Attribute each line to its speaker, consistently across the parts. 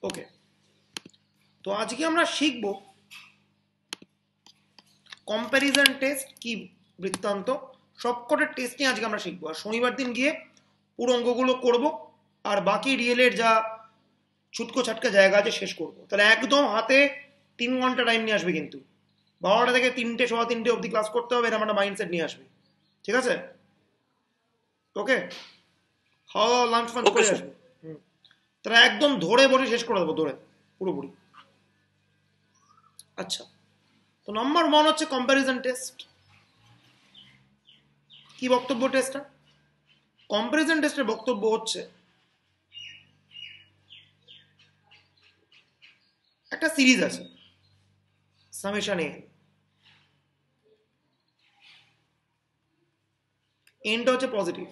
Speaker 1: ওকে, তো আজকে আমরা শিখব কম্প্যারিজন টেস্ট কি বৃত্তান্ত। সবকটা টেস্ট নিয়ে আজকে আমরা শিখবো, আর শনিবার দিন গিয়ে পুরো অঙ্কগুলো করব, আর বাকি রিয়েলের যা ছুটকো ছাটকা জায়গা আছে শেষ করব। তাহলে একদম হাতে 3 ঘন্টা টাইম নিয়ে আসবে, কিন্তু 12টা থেকে 3টে, 3:15 অবধি ক্লাস করতে হবে, এরকম একটা মাইন্ডসেট নিয়ে আসবে, ঠিক আছে? ওকে, খাওয়া লাঞ্চ ফাঞ্চ করে আসবে। তাহলে একদম ধরে বসে শেষ করে দেবো, ধরে পুরোপুরি। আচ্ছা, তো নাম্বার 1 হচ্ছে কম্প্যারিজন টেস্ট। কি বক্তব্য টেস্টটা? কম্প্যারিজন টেস্টের বক্তব্য হচ্ছে একটা সিরিজ আছে সামেশন এ, এনটা হচ্ছে পজিটিভ।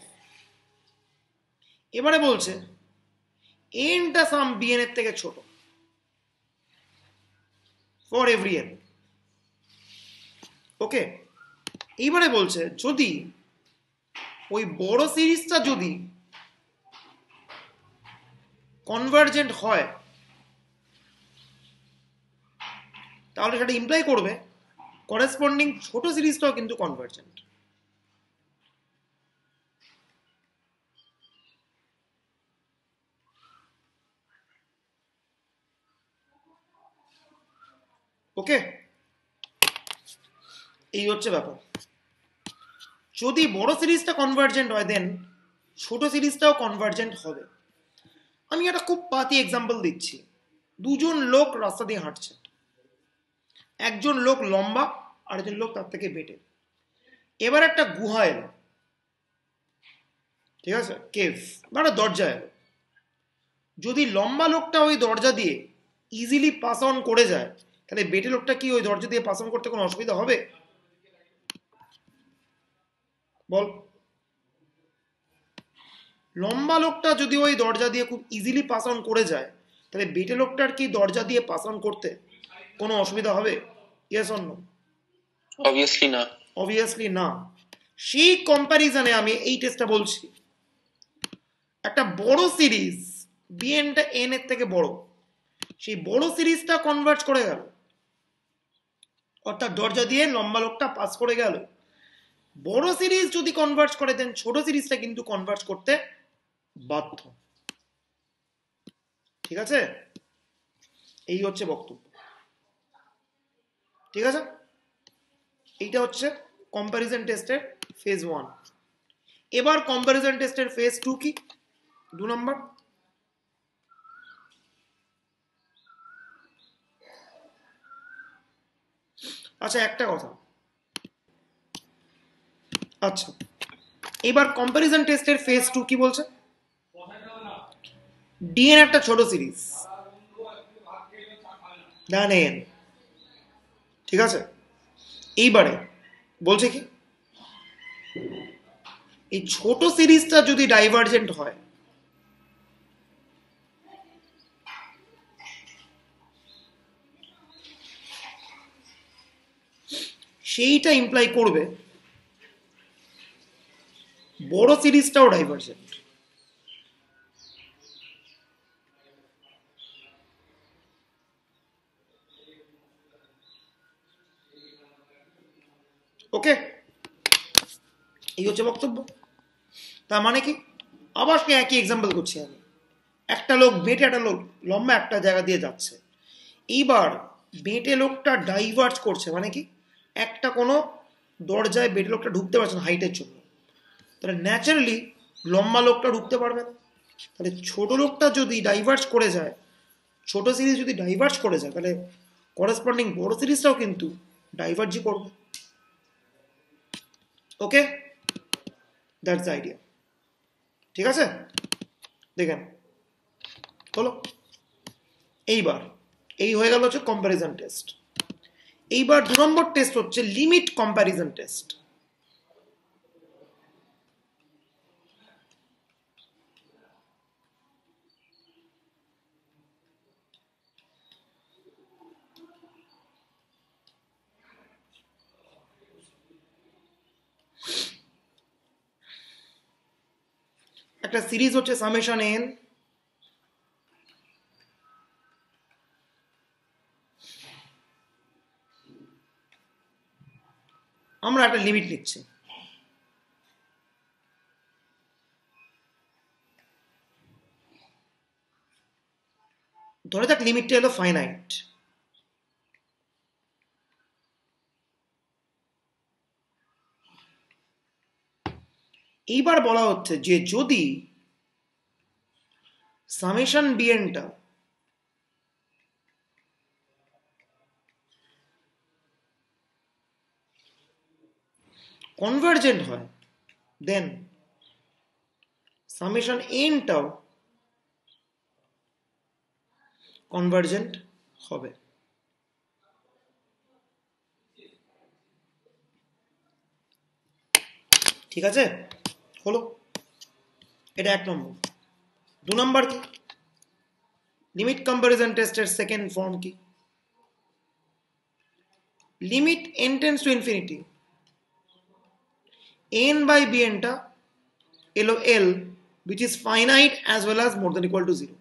Speaker 1: এবারে বলছে এনটা সাম বিএন এর থেকে ছোট ফর এভরি এন। ওকে, এইবারে বলছে যদি ওই বড় সিরিজটা যদি কনভার্জেন্ট হয়, তাহলে সেটা ইমপ্লাই করবে করেসপন্ডিং ছোট সিরিজটাও কিন্তু কনভার্জেন্ট। ওকে, এই হচ্ছে ব্যাপার। যদি বড় সিরিজটা কনভার্জেন্ট হয়, দেন ছোট সিরিজটাও কনভার্জেন্ট হবে। আমি একটা খুব পাতি এক্সাম্পল দিচ্ছি। দুজন লোক রাস্তা দিয়ে হাঁটছে, একজন লোক লম্বা আর একজন লোক তার থেকে বেটে। এবার একটা গুহা এলো, ঠিক আছে, কেভ বা একটা দরজা এলো। যদি লম্বা লোকটা ওই দরজা দিয়ে ইজিলি পাস অন করে যায়, তাহলে বেটে লোকটা কি ওই দরজা দিয়ে পাস অন করতে কোনো অসুবিধা হবে? বল, লম্বা লোকটা যদি ওই দরজা দিয়ে খুব ইজিলি পাস অন করে যায়, তাহলে বেটে লোকটার কি দরজা দিয়ে পাস অন করতে কোনো অসুবিধা হবে? Yes or no?
Speaker 2: অবভিয়াসলি না।
Speaker 1: অবভিয়াসলি না। সেই কম্প্যারিজনে আমি এই টেস্টটা বলছি, একটা বড় সিরিজ বিএনটা এন এর থেকে বড়, সেই বড় সিরিজটা কনভার্জ করে গেল, অর্থাৎ দরজা দিয়ে লম্বা লোকটা পাস করে গেল। বড় সিরিজ যদি কনভার্জ করে, দেন ছোট সিরিজটা কিন্তু কনভার্জ করতে বাধ্য। ঠিক আছে, এই হচ্ছে বক্তব্য। ঠিক আছে, এইটা হচ্ছে কম্প্যারিজন টেস্টের ফেজ 1। এবার কম্প্যারিজন টেস্টের ফেজ 2 কি? 2 নম্বর। আচ্ছা, একটা কথা, আচ্ছা এবার কম্প্যারিজন টেস্টের ফেজ 2 কি বলছে? ডিএন একটা ছোট সিরিজ, জানেন, ঠিক আছে? এইবারে বলছে কি, এই ছোট সিরিজটা যদি ডাইভার্জেন্ট হয়, সেইটা ইমপ্লাই করবে বড় সিরিজটাও ডাইভার্জেন্ট। ওকে, এই হচ্ছে বক্তব্য। তার মানে কি, আবার সে একই এক্সাম্পল করছি আমি। একটা লোক বেটে, একটা লোক লম্বা একটা জায়গা দিয়ে যাচ্ছে। এইবার বেটে লোকটা ডাইভার্জ করছে, মানে কি, একটা কোনো দরজায় বেটে লোকটা ঢুকতে পারছে না হাইটের জন্য, তাহলে ন্যাচারালি লম্বা লোকটা ঢুকতে পারবে না। তাহলে ছোট লোকটা যদি ডাইভার্জ করে যায়, ছোট সিরিজ যদি ডাইভার্জ করে যায়, তাহলে করেসপন্ডিং বড় সিরিজটাও কিন্তু ডাইভার্জই করবে। ওকে, দ্যাটস দ্য আইডিয়া। ঠিক আছে, দেখেন হলো। এইবার এই হয়ে গেল হচ্ছে কম্প্যারিজন টেস্ট। এইবার 2 নম্বর টেস্ট হচ্ছে লিমিট কম্প্যারিজন টেস্ট। একটা সিরিজ হচ্ছে সামেশন এন, আমরা একটা লিমিট নিচ্ছি। ধরে যাক লিমিটটা হলো ফাইনাইট। এইবার বলা হচ্ছে যে যদি সামেশন বিএনটা কনভার্জেন্ট হয়, দেন সামেশন এনটাও কনভার্জেন্ট হবে। ঠিক আছে, হলো। এটা 1 নম্বর। 2 নম্বর কি? লিমিট কম্পারিজন টেস্টের সেকেন্ড ফর্ম কি? Limit n tends to infinity, n by bn টা এলো l which is finite as well as more than equal to 0।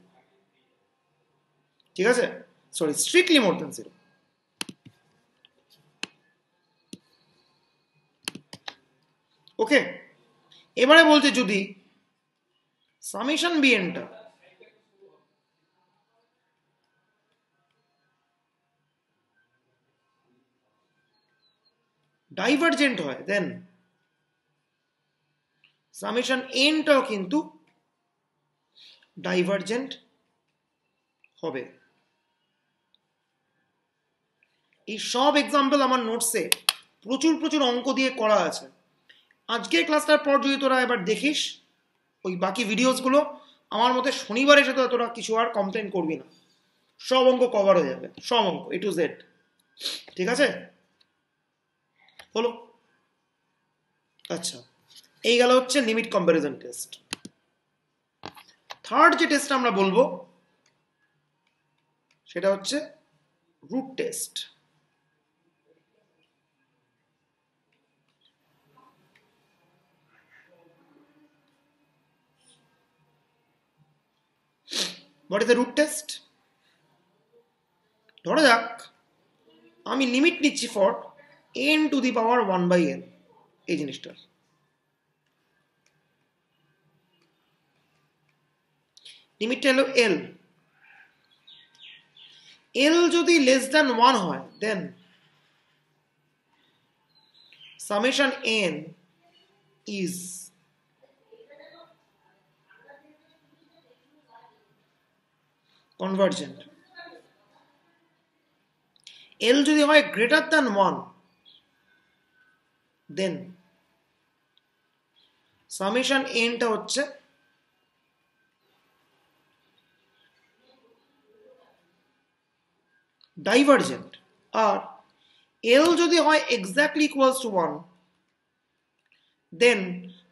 Speaker 1: ঠিক আছে, সরি, স্ট্রিক্টলি মোর দ্যান 0। ওকে, এবারে বলছে যদি সামেশন বিএনটা ডাইভারজেন্ট হয়, দেন সামেশন এনটাও কিন্তু ডাইভারজেন্ট হবে। এই সব এক্সাম্পল আমার নোটসে প্রচুর প্রচুর অঙ্ক দিয়ে করা আছে। আজকের ক্লাসটার পর যদি তোরা এবার দেখিস ওই বাকি ভিডিওসগুলো, আমার মতে শনিবার এসে তোরা কিছু আর কমপ্লেন করবি না, সব অঙ্ক কভার হয়ে যাবে, সব অঙ্ক A to Z। ঠিক আছে, হলো। আচ্ছা, এই গেল হচ্ছে লিমিট কম্পারিজন টেস্ট। থার্ড যে টেস্ট আমরা বলবো সেটা হচ্ছে root test. What is the root test? ধরা যাক আমি লিমিট নিচ্ছি for n to the power 1/n, এই জিনিসটার। লিমিটটা হলো l। l যদি লেস দ্যান 1 হয়, then summation n is convergent. l যদি হয় গ্রেটার দ্যান 1, দেন সামেশন nটা হচ্ছে ডাইভারজেন্ট। আর l যদি হয় এক্স্যাক্টলি ইকুয়ালস টু 1, দেন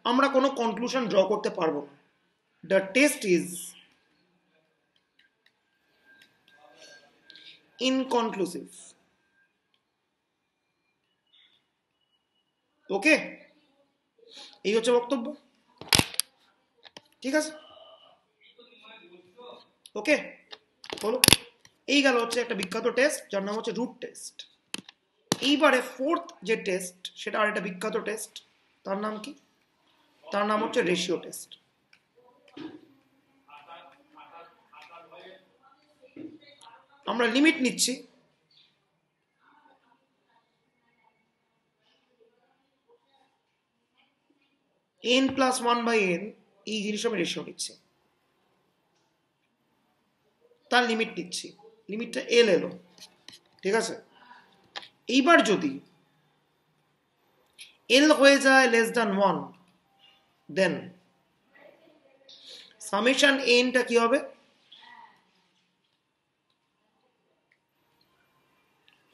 Speaker 1: আমরা কোনো কনক্লুশন ড্র করতে পারবো না। The test is inconclusive. Okay, এই হচ্ছে বক্তব্য। ঠিক আছে, ওকে, হলো। এই গেল হচ্ছে একটা বিখ্যাত টেস্ট যার নাম হচ্ছে রুট টেস্ট। এইবারে ফোর্থ যে টেস্ট সেটা আর একটা বিখ্যাত টেস্ট, তার নাম কি? তার নাম হচ্ছে রেশিও টেস্ট। আমরা লিমিট নিচ্ছি n প্লাস 1/n, এই জিনিস আমি রেশিও নিচ্ছি, তার লিমিট নিচ্ছি, লিমিটটা l এলো। ঠিক আছে, এইবার যদি l হয়ে যায় লেস দ্যান 1, দেন সামেশন nটা কি হবে?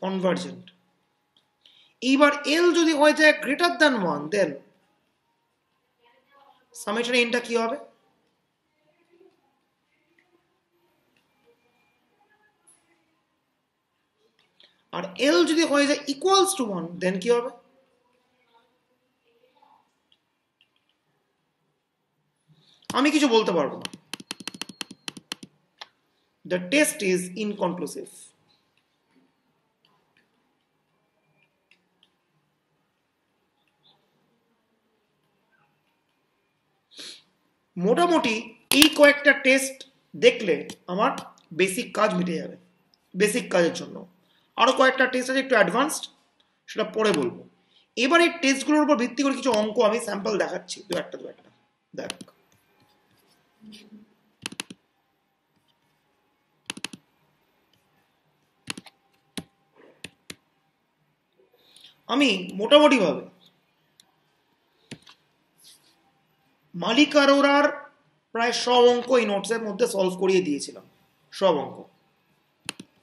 Speaker 1: কনভার্জেন্ট। এইবার l যদি হয়ে যায় গ্রেটার দ্যান 1, দেন সামেশন nটা কি হবে? আর l যদি হয়ে যায় ইকুয়ালস টু 1, দেন কি হবে? আমি কিছু বলতে পারবো না। The test is inconclusive. মোটামুটি এই কয়েকটা টেস্ট দেখলে আমার বেসিক কাজ মিটে যাবে। বেসিক কাজের জন্য আরও কয়েকটা টেস্ট আছে একটু অ্যাডভান্সড, সেটা পরে বলবো। এবার এই টেস্টগুলোর উপর ভিত্তি করে কিছু অঙ্ক আমি স্যাম্পল দেখাচ্ছি, দু একটা দেখ। আমি মোটামুটিভাবে মালিক আরোরার প্রায় সব অঙ্ক এই নোটসের মধ্যে সলভ করিয়ে দিয়েছিলাম, সব অঙ্ক।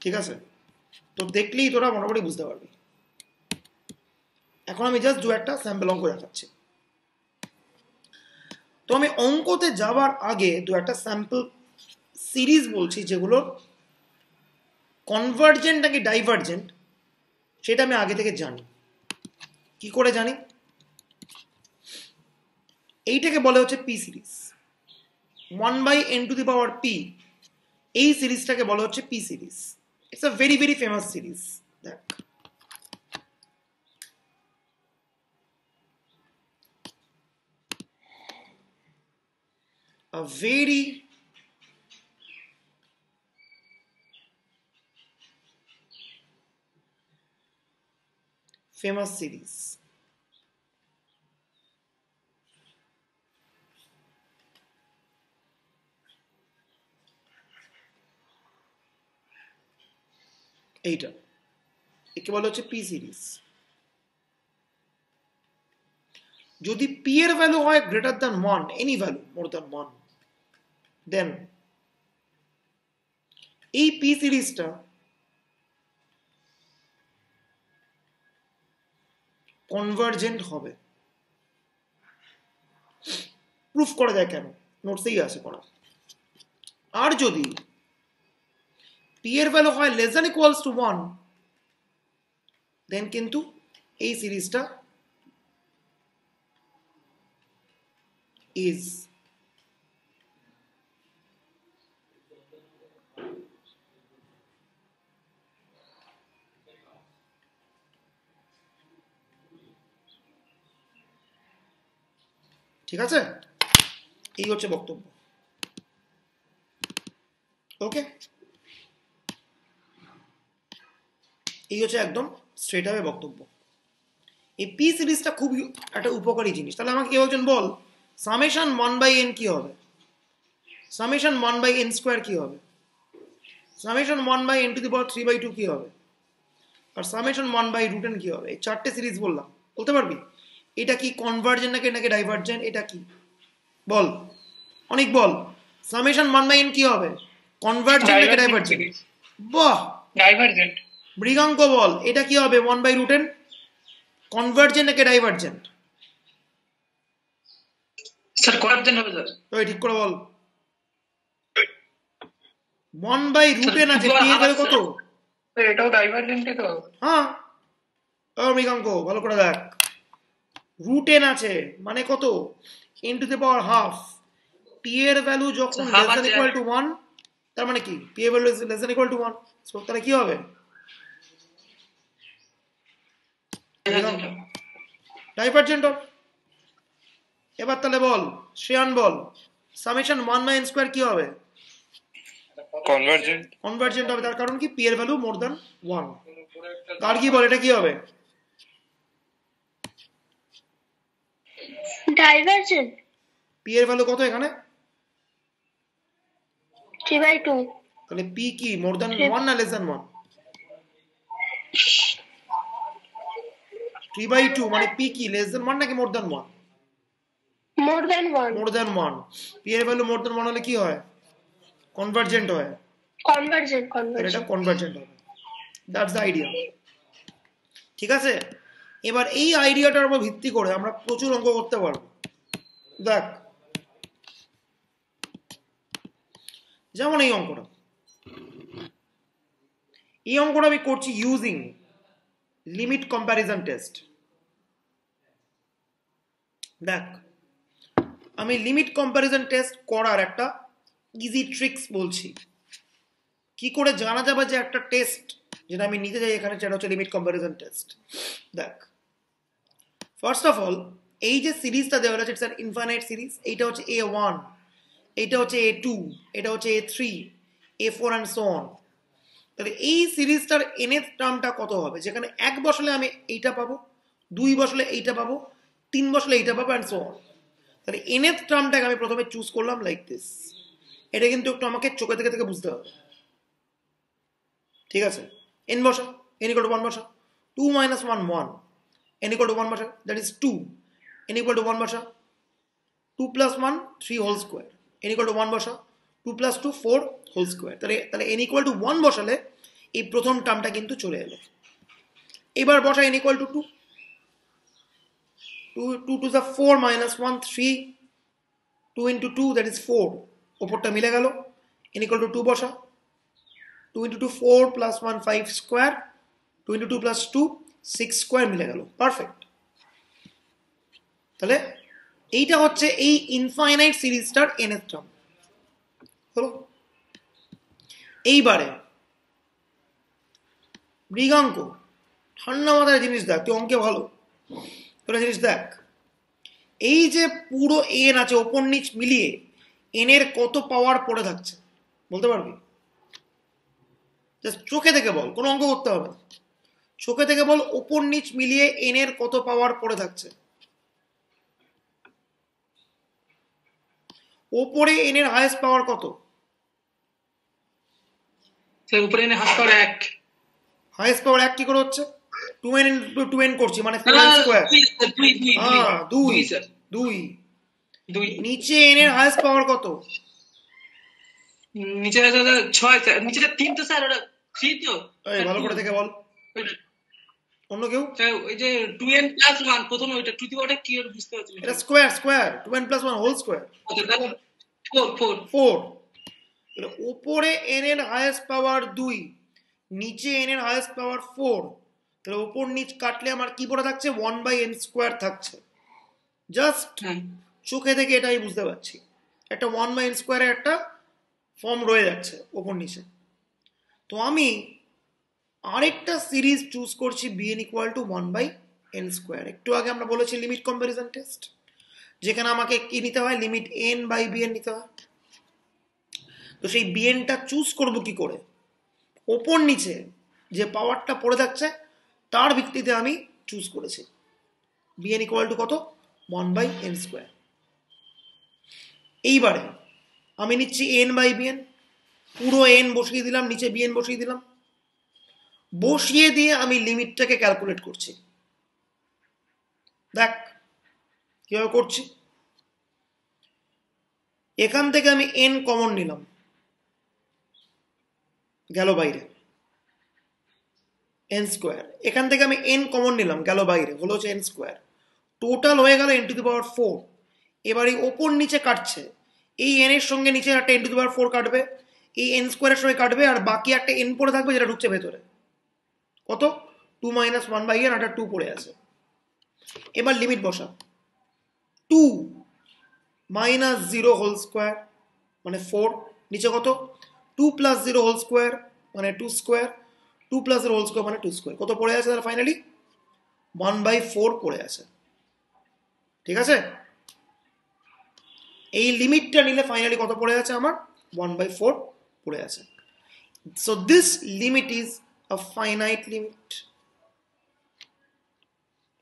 Speaker 1: ঠিক আছে, তো দেখলেই তোরা মোটামুটি বুঝতে পারবি। এখন আমি জাস্ট দু একটা স্যাম্পল অঙ্ক দেখাচ্ছি। তো আমি অঙ্কতে যাবার আগে দু একটা স্যাম্পল সিরিজ বলছি, যেগুলো কনভার্জেন্ট নাকি ডাইভার্জেন্ট সেটা আমি আগে থেকে জানি। কি করে জানি? এইটাকে বলে হচ্ছে পি সিরিজ, 1/n⁻p। এই সিরিজটাকে বলা হচ্ছে P series. It's a very very famous series. দেখ, a very famous series. এইটা একে বলা হচ্ছে পি সিরিজ। যদি পি এর ভ্যালু হয় greater than 1, any value more than 1, দেন এই পি সিরিজটা কনভার্জেন্ট হবে। প্রুফ করা যায় কেন, নোটসেই আছে করা। আর যদি পি এর ভ্যালু হয় লেস দ্যান ইকুয়ালস টু 1, দেন কিন্তু এই সিরিজটা ইজ ঠিক আছে। এই হচ্ছে বক্তব্য। ওকে, এই হচ্ছে একদম স্ট্রেট আওয়ে বক্তব্য। এই পি সিরিজটা খুব একটা উপকারী জিনিস। তাহলে আমাকে কেউ একজন বল, সামেশন 1/n কি হবে, সামেশন 1/n² কি হবে, সামেশন 1/n⁻³ কি হবে, আর সামেশন 1/√n কি হবে। এই চারটে সিরিজ বললাম, বলতে পারবি এটা কি কনভার্জেন্ট নাকি নাকি ডাইভার্জেন্ট? এটা কি বল, অনেক বল। সামেশন 1/n কি হবে, কনভার্জেন্ট নাকি ডাইভার্জেন্ট? বাহ,
Speaker 2: ডাইভার্জেন্ট।
Speaker 1: মৃগাঙ্ক বল, এটা কি হবে 1/√n, কনভার্জেন্ট নাকি ডাইভার্জেন্ট?
Speaker 2: স্যার কনভার্জেন্ট হবে স্যার।
Speaker 1: ওই ঠিক করে বল। 1/√n আছে, পি এর ভ্যালু কত?
Speaker 2: এটাও ডাইভার্জেন্টই তো।
Speaker 1: হ্যাঁ, ও মৃগাঙ্ক ভালো করে দেখ, √n আছে মানে কত, n⁻½ পি এর ভ্যালু যখন লেস দ্যান ইকুয়াল টু 1, তার মানে কি পি এর value less than equal to 1, so তাহলে কি হবে ডাইভার্জেন্ট হবে। এবার তাহলে বল শ্রেয়ান বল, সামেশন 1/n² কি হবে,
Speaker 2: কনভার্জেন্ট।
Speaker 1: কনভার্জেন্ট হবে। তার কারণ কি পি এর ভ্যালু মোর দ্যান 1। কার কি বল, এটা কি হবে
Speaker 3: ডাইভার্জেন্ট।
Speaker 1: পি এর ভ্যালু কত এখানে
Speaker 3: 3/2।
Speaker 1: তাহলে পি কি মোর দ্যান 1 না লেস দ্যান 1? 3/2 মানে পি কি লেস দ্যান 1 নাকি more than 1?
Speaker 3: More than 1।
Speaker 1: More than 1। P এর ভ্যালু মোর দ্যান 1 হলে কি হয়, কনভার্জেন্ট হয়।
Speaker 3: কনভার্জেন্ট,
Speaker 1: তাহলে এটা
Speaker 3: কনভার্জেন্ট।
Speaker 1: কনভার্জেন্ট হবে। That's the idea. ঠিক আছে, এবার এই আইডিয়াটার উপর ভিত্তি করে আমরা প্রচুর অঙ্ক করতে পারবো। দেখ, যেমন এই অঙ্কটা, এই অঙ্কটা আমি করছি ইউজিং লিমিট কম্প্যারিজন টেস্ট। দেখ, আমি লিমিট কম্প্যারিজন টেস্ট করার একটা ইজি ট্রিক্স বলছি। কি করে জানা যাবে যে একটা টেস্ট যেটা আমি নিতে যাই এখানে সেটা হচ্ছে লিমিট কম্প্যারিজন টেস্ট। দেখ, ফার্স্ট অফ অল এই যে সিরিজটা দেওয়া হচ্ছে ইটস অ্যান ইনফাইনাইট সিরিজ। এইটা হচ্ছে A1, এইটা হচ্ছে A2, এটা হচ্ছে A3, A4 and so on. তাহলে এই সিরিজটার nth টার্মটা কত হবে, যেখানে 1 বসালে আমি এইটা পাবো, 2 বসালে এইটা পাবো, 3 বসালে এইটা পাবো অ্যান্ড সো অন। তাহলে nth টার্মটাকে আমি প্রথমে চুজ করলাম লাইক দিস। এটা কিন্তু একটু আমাকে চোখে থেকে থেকে বুঝতে হবে, ঠিক আছে? n বসা, n equal to 1 বসা, 2 minus 1 1, n equal to 1 বসা, that is 2, n equal to 1 বসা, 2 plus 1 3 whole square, n equal to 1 বসা, 2 plus 2 4 whole square। তাহলে n equal to 1 বসালে এই প্রথম টার্মটা কিন্তু চলে এলো। এবার বসা n equal to 2, 2 to the 4 minus 1 3, 2 into 2 that is 4, ওপরটা মিলে গেল। n equal to 2 বসা, 2 into 2 4 plus 1 5 square, 2 into 2 plus 2 6 square মিলে গেল, পারফেক্ট। তাহলে এইটা হচ্ছে এই ইনফাইনাইট সিরিজটার nth টার্ম হলো। এইবারে মৃগাঙ্ক, ঠান্ডা মাথায় জিনিস দেখ, তুই অঙ্কে ভালো, তোরা জিনিস দেখ, এই যে পুরো এন আছে ওপর নিচ মিলিয়ে এন এর কত পাওয়ার পড়ে থাকছে বলতে পারবি? জাস্ট চোখে থেকে বল, কোনো অঙ্ক করতে হবে না, চোখে থেকে বল ওপর নিচ মিলিয়ে এন এর কত পাওয়ার পড়ে থাকছে। ওপরে এন এর হাইয়েস্ট পাওয়ার কত?
Speaker 2: স্যার উপরে এনে হাস পাওয়ার 1,
Speaker 1: হাইয়েস্ট পাওয়ার 1 কি করে হচ্ছে? 2n into 2n করছি মানে 4n স্কয়ার। 2
Speaker 2: স্যার
Speaker 1: 2 নিচে n এর হাইয়েস্ট পাওয়ার কত?
Speaker 2: নিচে 6 স্যার, নিচে 3 তো স্যার, ওটা 3 তো।
Speaker 1: এই ভালো করে থেকে বল, অন্য কেউ?
Speaker 2: স্যার ওই যে 2n plus 1 প্রথমে ওইটা 2 দি ওটা কি আর বুঝতে পারছি না।
Speaker 1: এটা square 2n plus 1 whole square, 4। তাহলে উপরে n এর হাইয়েস্ট পাওয়ার 2, নিচে n এর হাইয়েস্ট পাওয়ার 4, তাহলে উপর নিচ কাটলে আমার কি পড়ে থাকছে? 1/n স্কয়ার থাকছে। জাস্ট চোখে থেকে এটাই বুঝতে পারছি, একটা 1/n স্কয়ারের একটা ফর্ম রয়ে যাচ্ছে উপর নিচে। তো আমি আরেকটা সিরিজ চুজ করছি bn equal to 1/n square. একটু আগে আমরা বলেছি লিমিট কম্পারিজন টেস্ট, যেখানে আমাকে কি নিতে হয়? লিমিট n বাই bn নিতে হয়। তো সেই bnটা চুজ করব কি করে? ওপর নিচে যে পাওয়ারটা পড়ে থাকছে তার ভিত্তিতে আমি চুজ করেছি bn equal to কত? 1/n square. এইবারে আমি নিচ্ছি n বাই bn, পুরো n বসিয়ে দিলাম, নিচে bn বসিয়ে দিলাম, বসিয়ে দিয়ে আমি লিমিটটাকে ক্যালকুলেট করছি। দেখ কিভাবে করছি। এখান থেকে আমি n কমন নিলাম, গেল বাইরে n স্কয়ার। এখান থেকে আমি n কমন নিলাম, গেল বাইরে, হলো হচ্ছে n স্কয়ার। টোটাল হয়ে গেল n টু দি পাওয়ার 4। এবার এই ওপর নিচে কাটছে, এই n এর সঙ্গে নিচে একটা n টু দি পাওয়ার 4 কাটবে, এই n স্কয়ারের সঙ্গে কাটবে, আর বাকি একটা n পড়ে থাকবে যেটা ঢুকছে ভেতরে। কত? 2 minus 1/n, আর 2 পড়ে আছে। এবার লিমিট বসা, 2 minus 0 হোল স্কয়ার মানে 4, নিচে কত? 2 plus 0 হোল স্কয়ার মানে 2 স্কয়ার, 2 plus 0 হোল স্কয়ার মানে 2 স্কয়ার। কত পড়ে আছে তাহলে ফাইনালি? 1/4 পড়ে আছে, ঠিক আছে? এই লিমিটটা নিলে ফাইনালি কত পড়ে আছে আমার? 1/4 পড়ে আছে। So this limit is a finite limit,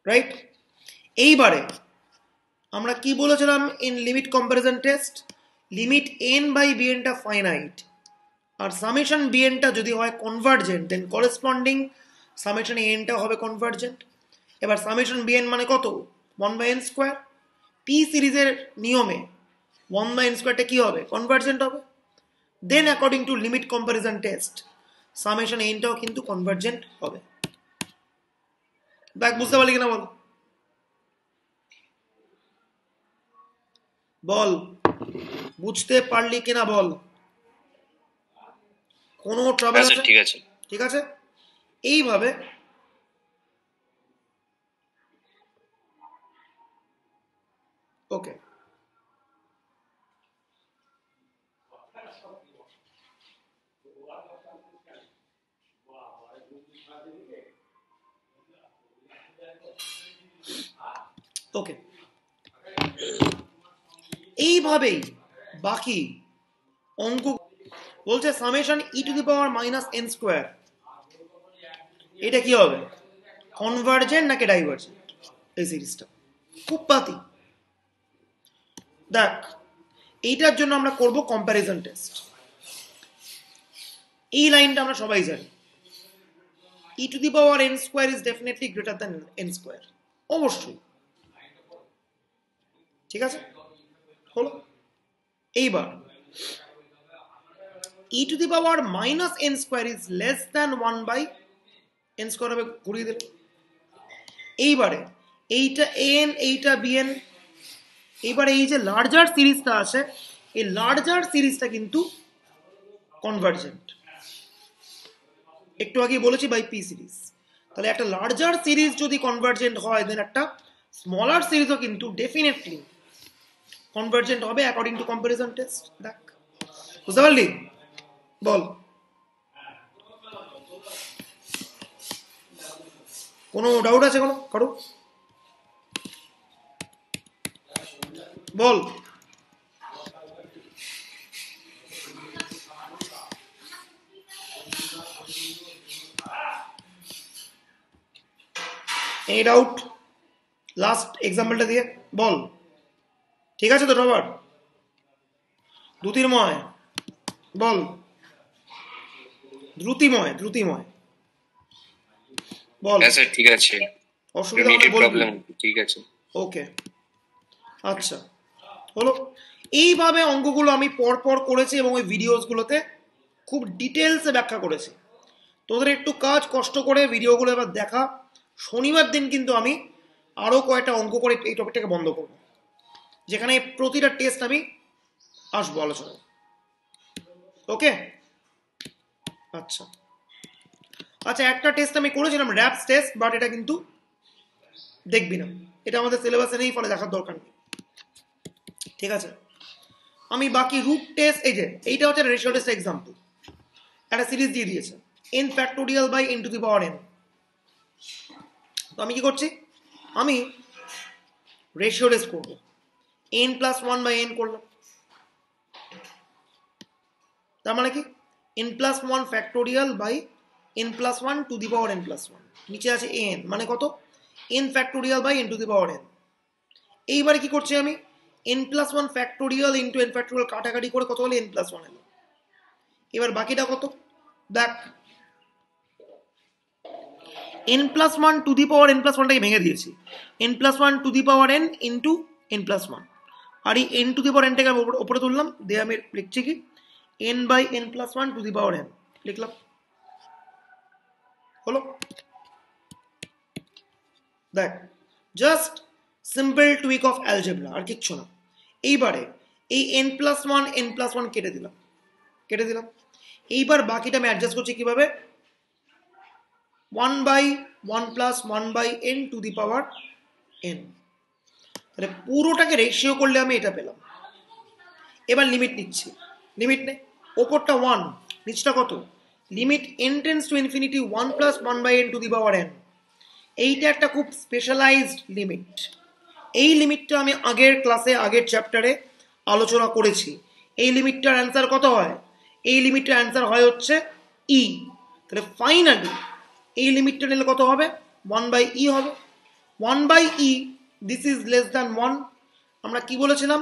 Speaker 1: right? এইবারে আমরা কি বলেছিলাম in limit comparison test? Limit n by bn টা ফাইনাইট, আর সামেশন bn টা যদি হয় convergent, then corresponding summation n টা হবে কনভার্জেন্ট। এবার সামেশন bn মানে কত? 1/n square. পি সিরিজের নিয়মে 1/n স্কয়ারটা কি হবে? কনভার্জেন্ট হবে। Then according to limit comparison test summation n টাও কিন্তু কনভার্জেন্ট হবে। দেখ বুঝতে পারলি কিনা বল, বল বুঝতে পারলি কিনা বল, কোনো ট্রাবল আছে?
Speaker 4: ঠিক আছে,
Speaker 1: ঠিক আছে। এইভাবে ওকে, ওকে, এইভাবেই বাকি অঙ্ক বলছে summation E to the power minus n square, এটা কি হবে, কনভার্জেন্ট নাকি ডাইভার্জেন্ট? এই সিরিজটা খুব পাতি। দেখ, এইটার জন্য আমরা করব কম্প্যারিজন টেস্ট। এই লাইনটা আমরা সবাই জানি, e to the power n square is definitely greater than n square, অবশ্যই। ঠিক আছে, হলো। এইবার e to the power minus n square is less than 1 by n square হবে, ঘুরিয়ে দিল। এইবারে এইটা এন, এইটা বিএন, এইবারে এই যে লার্জার সিরিজটা আছে, এই লার্জার সিরিজটা কিন্তু কনভার্জেন্ট। একটু আগে বলেছি বাই পি সিরিজ। তাহলে একটা লার্জার সিরিজ যদি কনভার্জেন্ট হয়, দেন একটা স্মলার সিরিজও কিন্তু ডেফিনেটলি কনভার্জেন্ট হবে অ্যাকর্ডিং টু কম্পারিজন টেস্ট। দেখ, বুঝতে পারলি? বল, কোনো ডাউট আছে কোনো কারো? বল। এই ডাউট লাস্ট এক্সাম্পলটা দিয়ে বল। ঠিক আছে তো রবার? দ্রুতিময় বল, দ্রুতিময় বল।
Speaker 4: হ্যাঁ স্যার, ঠিক আছে,
Speaker 1: অসুবিধা হলে বলবি।
Speaker 4: ঠিক আছে,
Speaker 1: ওকে, আচ্ছা, হলো। এইভাবে অঙ্কগুলো আমি পর করেছি এবং ওই ভিডিওসগুলোতে খুব ডিটেলসে ব্যাখ্যা করেছি। তোদের একটু কাজ কষ্ট করে ভিডিওগুলো এবার দেখা। শনিবার দিন কিন্তু আমি আরও কয়েকটা অঙ্ক করে এই টপিকটাকে বন্ধ করব, যেখানে প্রতিটা টেস্ট আমি আসবো আলোচনায়। ওকে, আচ্ছা আচ্ছা, একটা টেস্ট আমি করেছিলাম র্যাপস টেস্ট, বাট এটা কিন্তু দেখবি না, এটা আমাদের সিলেবাসে নেই, ফলে দেখার দরকার নেই। ঠিক আছে, আমি বাকি রুট টেস্ট, এই যে এইটা হচ্ছে রেশিও টেস্ট এক্সাম্পল, একটা সিরিজ দিয়ে দিয়েছে n factorial by n to the power n। তো আমি কি করছি, আমি রেশিও টেস্ট করবো, n প্লাস 1 বাই n করলাম। তার মানে কি n plus 1 factorial by n plus 1 to the power n plus 1, নিচে আছে n, মানে কত, n factorial by n to the power n। এইবারে কি করছি আমি, n plus 1 factorial into n factorial কাটাকাটি করে কত হলো, n প্লাস 1 এলো। এবার বাকিটা কত, দেখ, n plus 1 to the power n plus 1টাকে ভেঙে দিয়েছি, n plus 1 to the power n into n plus 1, আর এই n টু দি পাওয়ার nটাকে ওপরে তুললাম, দিয়ে আমি লিখছি কি n by n plus 1 to the power n লিখলাম, হলো। দেখ, just simple tweak of algebra, আর কিচ্ছু না। এইবারে এই n প্লাস 1 কেটে দিলাম। এইবার বাকিটা আমি অ্যাডজাস্ট করছি কিভাবে, 1 by 1 plus 1 by n to the power n। তাহলে পুরোটাকে রেশিও করলে আমি এটা পেলাম। এবার লিমিট নিচ্ছি, লিমিট নে, ওপরটা 1, নিচটা কত, limit n tends to infinity 1 plus 1 by n to the power n। এইটা একটা খুব স্পেশালাইজড লিমিট। এই লিমিটটা আমি আগের ক্লাসে, আগের চ্যাপ্টারে আলোচনা করেছি। এই লিমিটটার অ্যান্সার কত হয়, এই লিমিটটার অ্যান্সার হয় হচ্ছে ই। তাহলে ফাইনালি এই লিমিটটা নিলে কত হবে, 1 বাই ই হবে। 1 by e, this is less than 1। আমরা কি বলেছিলাম,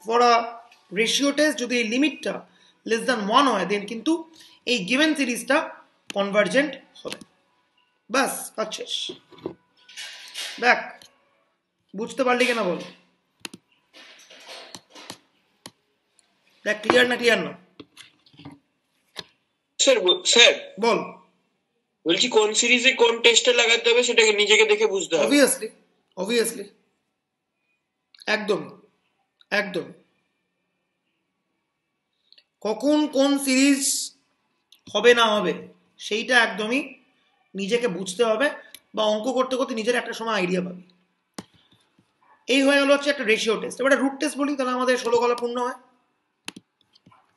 Speaker 1: ফর আ রেশিও টেস্ট যদি এই লিমিটটা লেস দ্যান 1 হয়, দেন কিন্তু এই গিভেন সিরিজটা কনভার্জেন্ট হবে। ব্যাস, কাজ শেষ। দেখ, বুঝতে পারলি কিনা বল, দেখ ক্লিয়ার না
Speaker 4: স্যার স্যার
Speaker 1: বল।
Speaker 4: বলছি কোন সিরিজে কোন টেস্টে লাগাতে হবে সেটাকে নিজেকে দেখে বুঝতে হবে।
Speaker 1: অবভিয়াসলি একদম কখন কোন সিরিজ হবে না হবে সেইটা একদমই নিজেকে বুঝতে হবে, বা অঙ্ক করতে করতে নিজের একটা সময় আইডিয়া পাবি। এই হয়ে গেল হচ্ছে একটা রেশিও টেস্ট। এবারে রুট টেস্ট বলি, তাহলে আমাদের 16 গলা পূর্ণ হয়।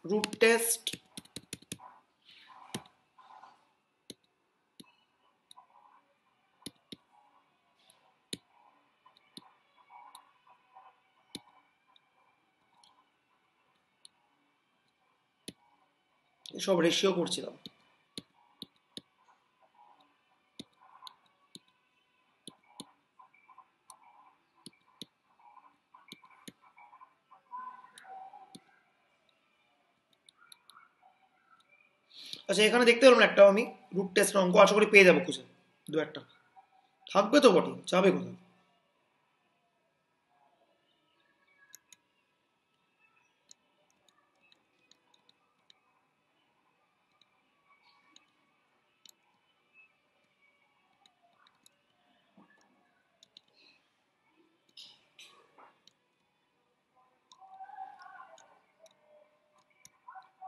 Speaker 1: রুট টেস্ট, সব রেশিও করছিলাম। আচ্ছা এখানে দেখতে পেলাম একটা আমি রুট টেস্ট অঙ্ক আশা করি পেয়ে যাবো খুঁজে, দু একটা থাকবে তো বটে, যাবে কোথাও।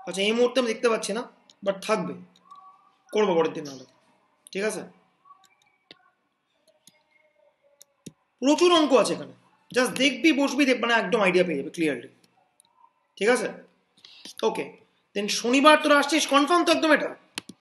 Speaker 1: আচ্ছা এই মুহূর্তে আমি দেখতে পাচ্ছি না, বাট থাকবে, করবো পরের দিন নাহলে, ঠিক আছে। প্রচুর অঙ্ক আছে এখানে, জাস্ট দেখবি বসবি মানে একদম আইডিয়া পেয়ে যাবে ক্লিয়ারলি, ঠিক আছে। ওকে দেন শনিবার তোরা আসছিস কনফার্ম তো একদম এটা?